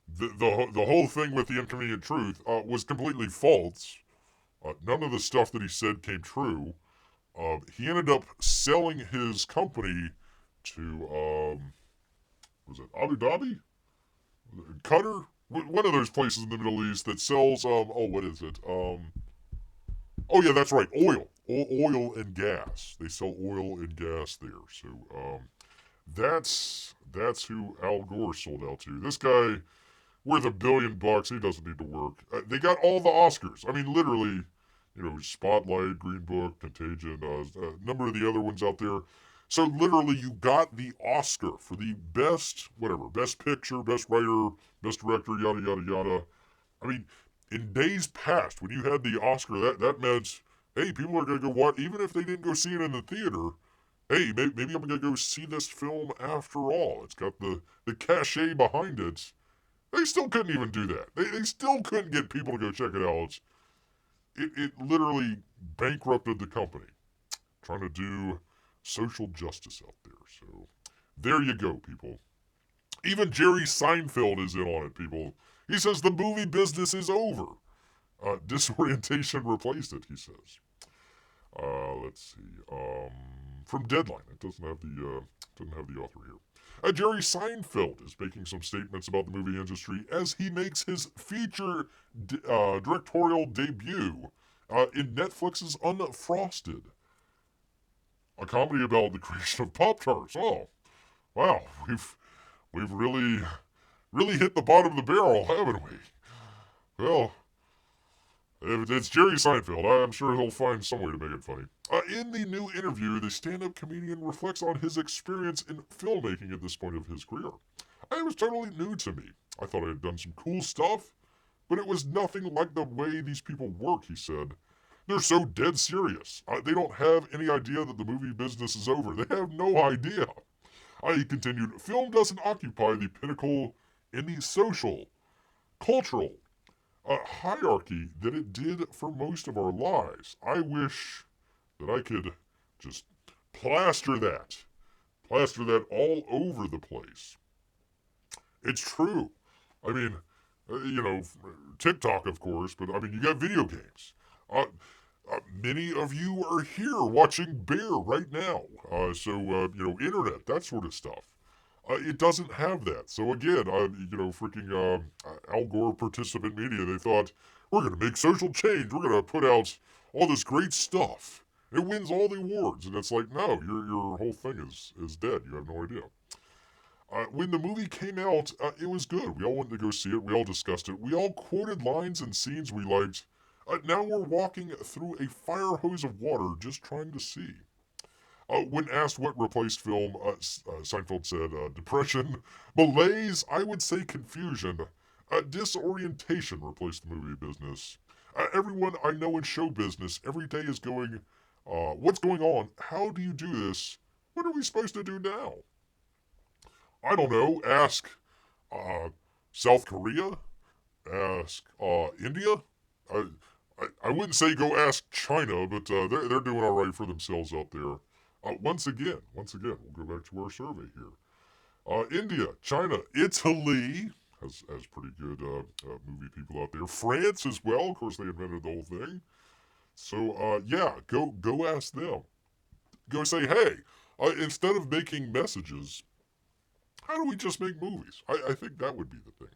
the whole thing with the inconvenient truth was completely false. None of the stuff that he said came true. He ended up selling his company to, was it Abu Dhabi? Qatar? One of those places in the Middle East that sells, what is it? Oh yeah, that's right, oil. oil and gas. They sell oil and gas there. So that's who Al Gore sold out to. This guy worth $1 billion. He doesn't need to work. They got all the Oscars. I mean, literally, Spotlight, Green Book, Contagion, a number of the other ones out there. So literally, you got the Oscar for the best picture, best writer, best director, yada yada yada. I mean, in days past, when you had the Oscar, that meant, hey, people are gonna go watch, even if they didn't go see it in the theater. Hey, maybe I'm gonna go see this film after all. It's got the cachet behind it. They still couldn't even do that. They still couldn't get people to go check it out. It literally bankrupted the company, trying to do social justice out there. So there you go, people. Even Jerry Seinfeld is in on it, people. He says the movie business is over. Disorientation replaced it, he says. Let's see. From Deadline. It doesn't have the author here. Jerry Seinfeld is making some statements about the movie industry as he makes his feature directorial debut in Netflix's Unfrosted, a comedy about the creation of Pop-Tarts. Oh, wow, we've really hit the bottom of the barrel, haven't we? Well, if it's Jerry Seinfeld, I'm sure he'll find some way to make it funny. In the new interview, the stand-up comedian reflects on his experience in filmmaking at this point of his career. It was totally new to me. I thought I had done some cool stuff, but it was nothing like the way these people work, he said. They're so dead serious. They don't have any idea that the movie business is over. They have no idea. He continued, film doesn't occupy the pinnacle in the social, cultural, hierarchy that it did for most of our lives. I wish that I could just plaster that all over the place. It's true. I mean, TikTok, of course, but I mean, you got video games. Many of you are here watching Bear right now. Internet, that sort of stuff. It doesn't have that. So again, freaking Al Gore participant media, they thought, we're going to make social change. We're going to put out all this great stuff. It wins all the awards. And it's like, no, your whole thing is dead. You have no idea. When the movie came out, it was good. We all went to go see it. We all discussed it. We all quoted lines and scenes we liked. Now we're walking through a fire hose of water just trying to see. When asked what replaced film, Seinfeld said depression, malaise, I would say confusion, disorientation replaced the movie business. Everyone I know in show business every day is going, what's going on? How do you do this? What are we supposed to do now? I don't know. Ask South Korea. Ask India. I wouldn't say go ask China, but they're doing all right for themselves out there. Once again, we'll go back to our survey here. India, China, Italy has pretty good movie people out there. France as well. Of course, they invented the whole thing. So, go ask them. Go say, hey, instead of making messages, how do we just make movies? I think that would be the thing.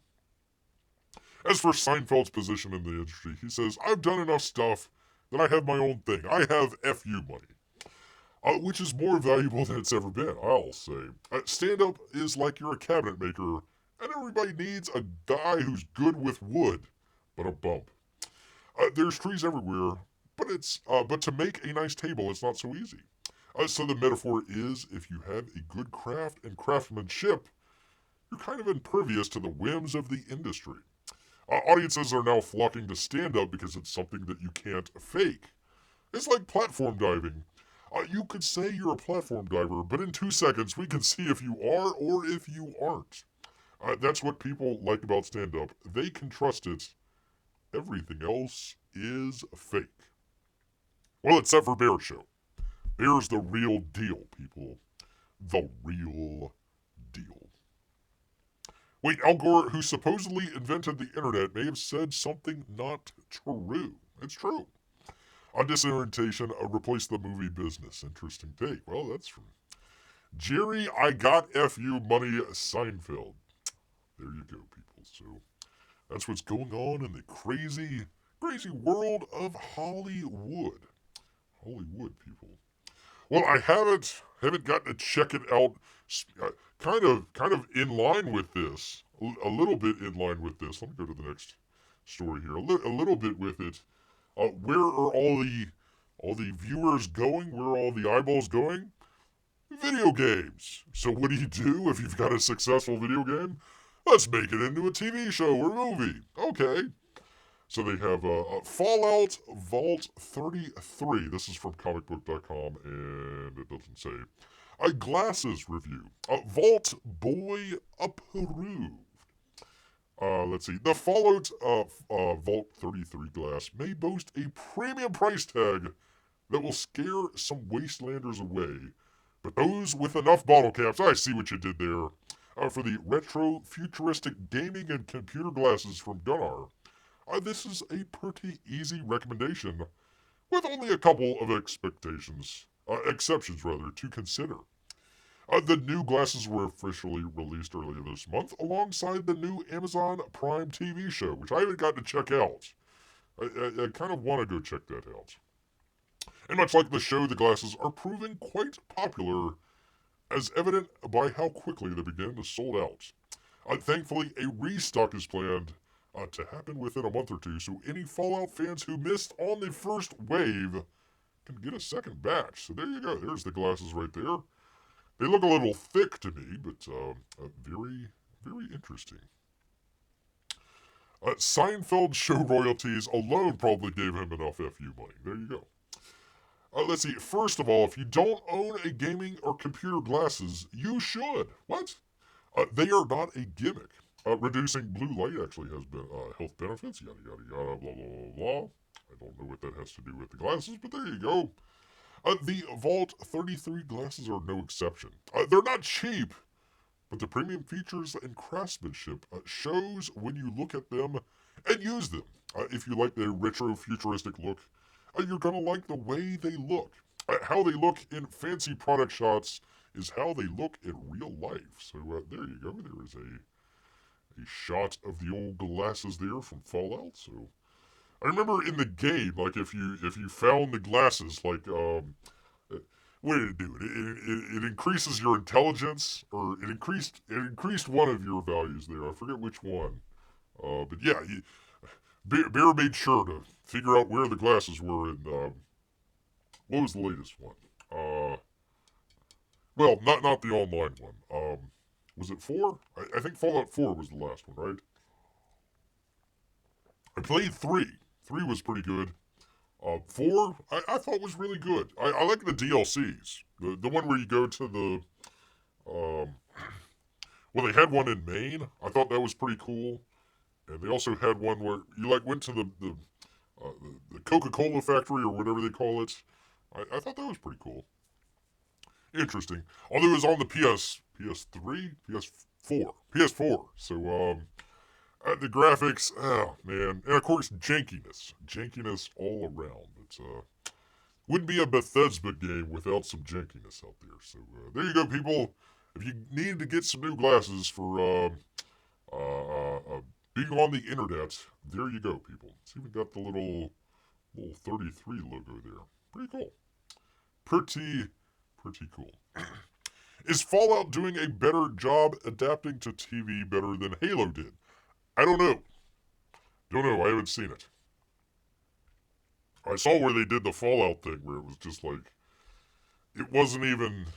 As for Seinfeld's position in the industry, he says, I've done enough stuff that I have my own thing. I have FU money. Which is more valuable than it's ever been, I'll say. Stand-up is like you're a cabinet maker, and everybody needs a guy who's good with wood, but a bump. There's trees everywhere, but to make a nice table, it's not so easy. So the metaphor is, if you have a good craft and craftsmanship, you're kind of impervious to the whims of the industry. Audiences are now flocking to stand-up because it's something that you can't fake. It's like platform diving. You could say you're a platform diver, but in 2 seconds we can see if you are or if you aren't. That's what people like about stand-up. They can trust it. Everything else is fake. Well, except for Bear Show. Bear's the real deal, people. The real deal. Wait, Al Gore, who supposedly invented the internet, may have said something not true. It's true. Disorientation replaced the movie business. Interesting take. Well, that's from Jerry, I got FU money, Seinfeld. There you go, people. So that's what's going on in the crazy world of Hollywood. Well, I haven't gotten to check it out. Kind of in line with this, a little bit in line with this. Let me go to the next story here. A little bit with it. Where are all the viewers going? Where are all the eyeballs going? Video games. So what do you do if you've got a successful video game? Let's make it into a TV show or movie. Okay. So they have Fallout Vault 33. This is from comicbook.com, and it doesn't say. A glasses review. Vault Boy approved. Let's see. The Fallout Vault 33 glass may boast a premium price tag that will scare some wastelanders away. But those with enough bottle caps, I see what you did there. For the retro futuristic gaming and computer glasses from Gunnar. This is a pretty easy recommendation, with only a couple of exceptions to consider. The new glasses were officially released earlier this month, alongside the new Amazon Prime TV show, which I haven't gotten to check out. I kind of want to go check that out. And much like the show, the glasses are proving quite popular, as evident by how quickly they began to sold out. Thankfully, a restock is planned to happen within a month or two, so any Fallout fans who missed on the first wave can get a second batch. So there you go. There's the glasses right there. They look a little thick to me, but very, very interesting. Seinfeld show royalties alone probably gave him enough FU money. There you go. Let's see. First of all, if you don't own a gaming or computer glasses, you should. What? They are not a gimmick. Reducing blue light actually has health benefits, yada, yada, yada, blah, blah, blah, blah. I don't know what that has to do with the glasses, but there you go. The Vault 33 glasses are no exception. They're not cheap, but the premium features and craftsmanship shows when you look at them and use them. If you like their retro futuristic look, you're going to like the way they look. How they look in fancy product shots is how they look in real life. So there you go. There is a shot of the old glasses there from Fallout. So I remember in the game, like if you found the glasses, like what did it do? It increases your intelligence, or it increased one of your values there. I forget which one. But yeah, Bear made sure to figure out where the glasses were. And what was the latest one? Well, not the online one. Was it 4? I think Fallout 4 was the last one, right? I played 3. 3 was pretty good. 4, I thought was really good. I like the DLCs. The one where you go to the... well, they had one in Maine. I thought that was pretty cool. And they also had one where you went to the Coca-Cola factory or whatever they call it. I thought that was pretty cool. Interesting. Although it was on the PS3, PS4. So the graphics, oh man, and of course jankiness all around. It's wouldn't be a Bethesda game without some jankiness out there. So there you go, people. If you need to get some new glasses for being on the internet, there you go, people. It's even got the little 33 logo there. Pretty cool. Pretty cool. Is Fallout doing a better job adapting to TV better than Halo did? I don't know. I haven't seen it. I saw where they did the Fallout thing, where it was just like, it wasn't even,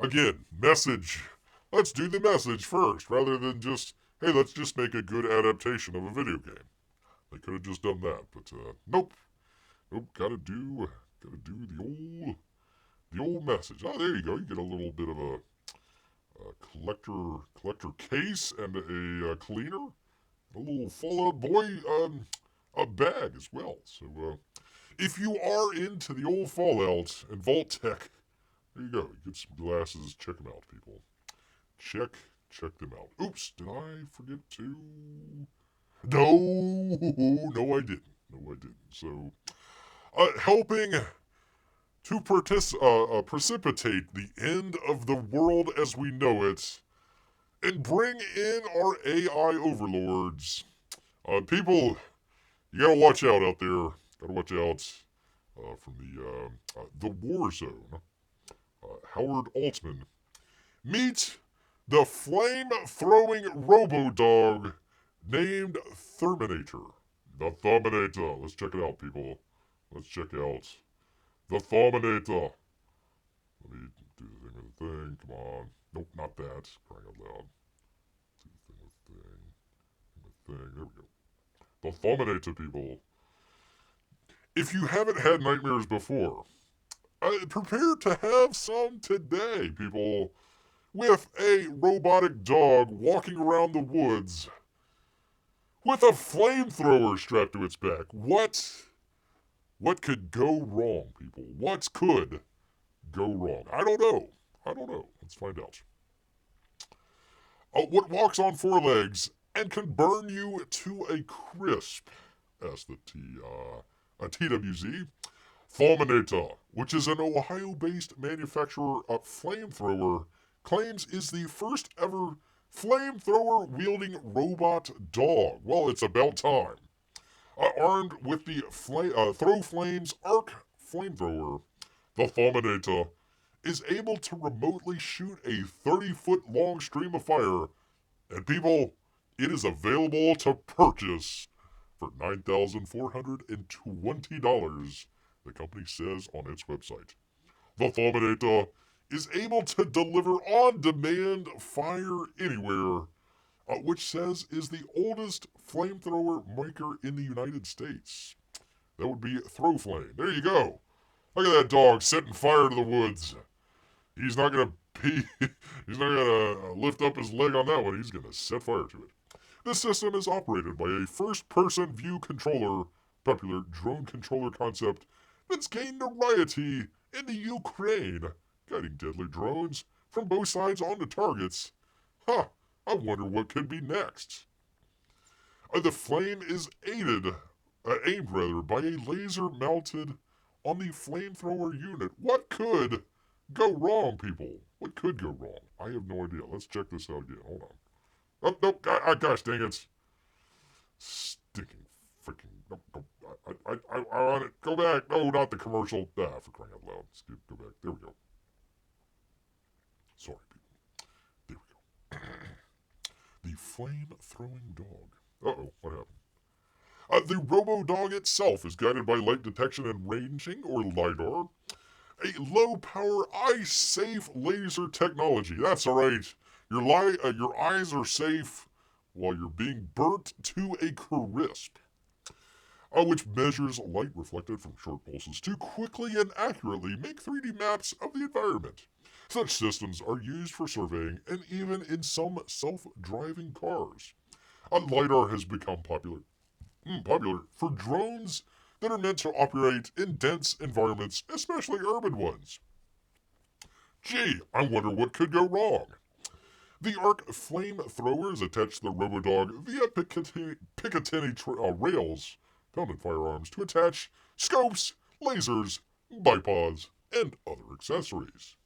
again, message. Let's do the message first, rather than just, hey, let's just make a good adaptation of a video game. They could have just done that, but nope. Gotta do the old message. Oh, there you go. You get a little bit of a collector case and a cleaner, a little Fallout Boy a bag as well. So if you are into the old Fallout and Vault Tech, there you go. You get some glasses. Check them out, people. Check them out. Oops, did I forget to? No, I didn't. So, helping to precipitate the end of the world as we know it, and bring in our AI overlords. People, you gotta watch out there. Gotta watch out from the war zone. Howard Altman. Meet the flame-throwing robo-dog named Thermonator. The Thermonator. Let's check it out, people. Let's check out the Thermonator. Let me do the thing with the thing. Come on. Nope, not that. Crying out loud. Do the thing with the thing. There we go. The Thermonator, people. If you haven't had nightmares before, prepare to have some today, people. With a robotic dog walking around the woods with a flamethrower strapped to its back. What could go wrong, people? What could go wrong? I don't know. Let's find out. What walks on four legs and can burn you to a crisp, as the TWZ. Thermonator, which is an Ohio-based manufacturer of flamethrower, claims is the first ever flamethrower-wielding robot dog. Well, it's about time. Armed with the Throw Flames arc flamethrower, the Thermonator is able to remotely shoot a 30-foot-long stream of fire. And people, it is available to purchase for $9,420, the company says on its website. The Thermonator is able to deliver on-demand fire anywhere, which says is the oldest flamethrower maker in the United States. That would be Throw Flame. There you go. Look at that dog setting fire to the woods. He's not going to lift up his leg on that one. He's going to set fire to it. This system is operated by a first-person view controller, popular drone controller concept that's gained notoriety in the Ukraine, guiding deadly drones from both sides onto targets. I wonder what could be next. The flame is aimed by a laser mounted on the flamethrower unit. What could go wrong, people? What could go wrong? I have no idea. Let's check this out again. Hold on. Oh, nope. Gosh dang it. Stinking freaking. Nope. I want it. Go back. No, not the commercial. For crying out loud. Go back. There we go. Sorry, people. There we go. The flame-throwing dog. Uh-oh, what happened? The robo-dog itself is guided by light detection and ranging, or LiDAR, a low-power, eye-safe laser technology. That's alright. Your eyes are safe while you're being burnt to a crisp, which measures light reflected from short pulses to quickly and accurately make 3D maps of the environment. Such systems are used for surveying and even in some self-driving cars. LiDAR has become popular for drones that are meant to operate in dense environments, especially urban ones. Gee, I wonder what could go wrong. The arc flamethrower is attached to the Robodog via Picatinny rails found in firearms to attach scopes, lasers, bipods, and other accessories.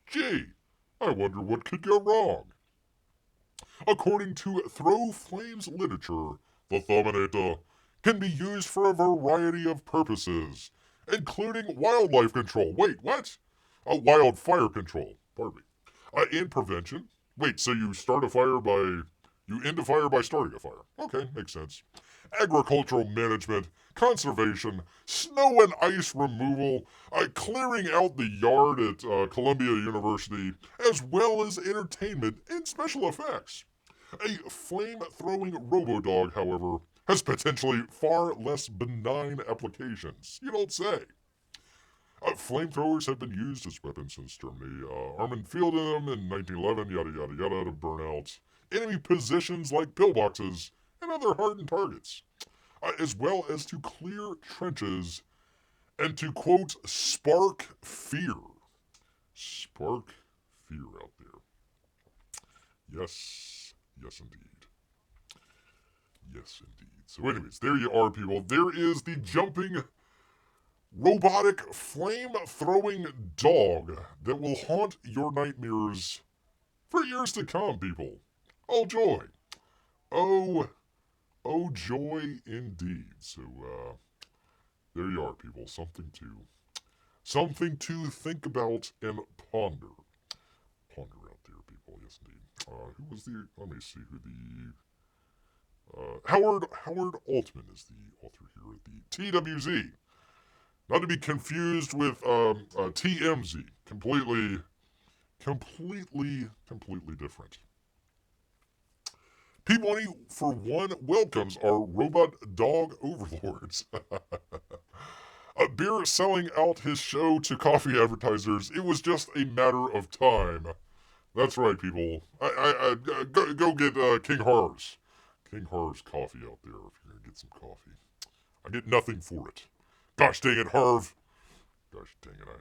Gee, I wonder what could go wrong. According to Throw Flames literature, the Thermonator can be used for a variety of purposes, including wildlife control. Wait, what? Wildfire control. Pardon me. And prevention. Wait, so you end a fire by starting a fire. Okay, makes sense. Agricultural management, conservation, snow and ice removal, clearing out the yard at Columbia University, as well as entertainment and special effects. A flame-throwing robodog, however, has potentially far less benign applications. You don't say. Flamethrowers have been used as weapons since Germany. Armin fielded them in 1911, yada yada yada, to burn out enemy positions like pillboxes and other hardened targets, as well as to clear trenches and to, quote, spark fear. Spark fear out there. Yes indeed. Yes indeed. So anyways, there you are, people. There is the jumping robotic flame-throwing dog that will haunt your nightmares for years to come, people. Oh, joy. Oh, joy indeed. So, there you are, people. Something to Something to think about and ponder. Ponder out there, people. Yes, indeed. Who was the? Let me see who the. Howard Altman is the author here at the TWZ. Not to be confused with TMZ. Completely different. P-Money, for one, welcomes our robot dog overlords. Beer selling out his show to coffee advertisers. It was just a matter of time. That's right, people. Go get King Harv's coffee out there if you're gonna get some coffee. I get nothing for it. Gosh dang it, Harv. Gosh dang it, I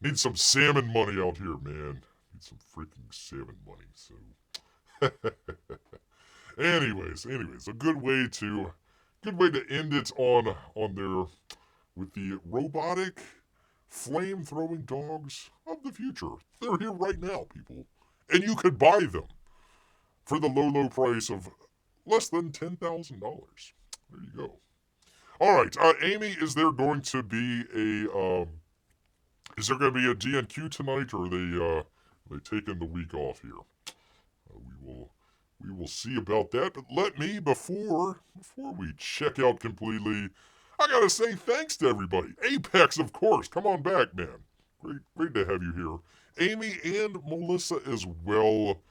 need some salmon money out here, man. Need some freaking salmon money. So, anyways, a good way to end it on there with the robotic flame-throwing dogs of the future. They're here right now, people, and you could buy them for the low price of less than $10,000. There you go. All right, Amy, is there going to be a DNQ tonight, or are they taking the week off here? We will see about that. But let me, before we check out completely, I gotta say thanks to everybody. Apex, of course. Come on back, man. Great to have you here. Amy and Melissa as well.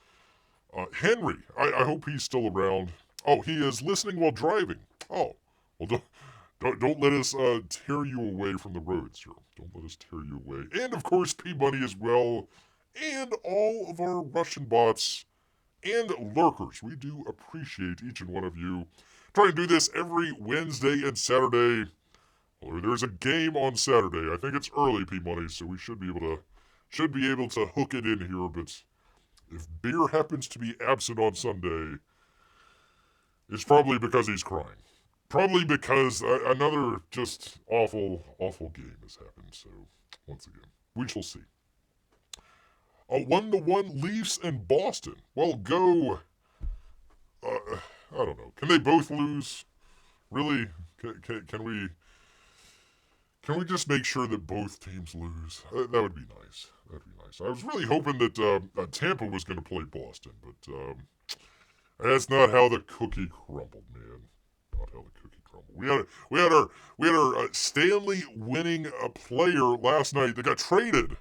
Henry, I hope he's still around. Oh, he is listening while driving. Oh, well, don't let us tear you away from the roads, sir. Don't let us tear you away. And, of course, P-Money as well. And all of our Russian bots and lurkers. We do appreciate each and one of you. Try and do this every Wednesday and Saturday. Well, there's a game on Saturday. I think it's early, P-Money, so we should be able to hook it in here. But if Beer happens to be absent on Sunday, it's probably because he's crying. Probably because another just awful game has happened. So, once again, we shall see. A 1-1 Leafs and Boston. Well, go. I don't know. Can they both lose? Really? Can we just make sure that both teams lose? That would be nice. I was really hoping that Tampa was going to play Boston, but that's not how the cookie crumbled, man. Not how the cookie crumbled. We had our Stanley winning a player last night that got traded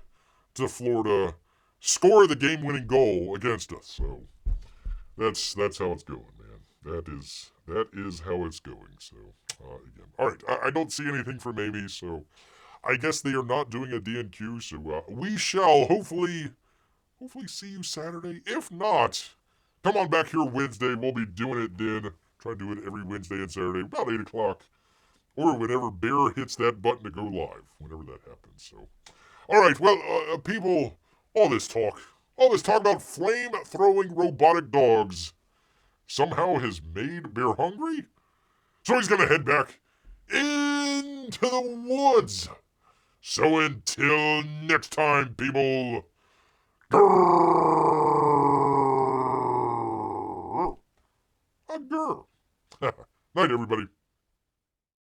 to Florida, score the game-winning goal against us. So that's how it's going, man. That is how it's going. So again, all right. I don't see anything from Amy, so I guess they are not doing a DNQ. So we shall hopefully see you Saturday. If not, come on back here Wednesday. We'll be doing it then. Try to do it every Wednesday and Saturday, about 8 o'clock, or whenever Bear hits that button to go live. Whenever that happens. So, all right. Well, people. All this talk about flame-throwing robotic dogs somehow has made Bear hungry? So he's gonna head back into the woods. So until next time, people, grrr, a grrr. Night, everybody.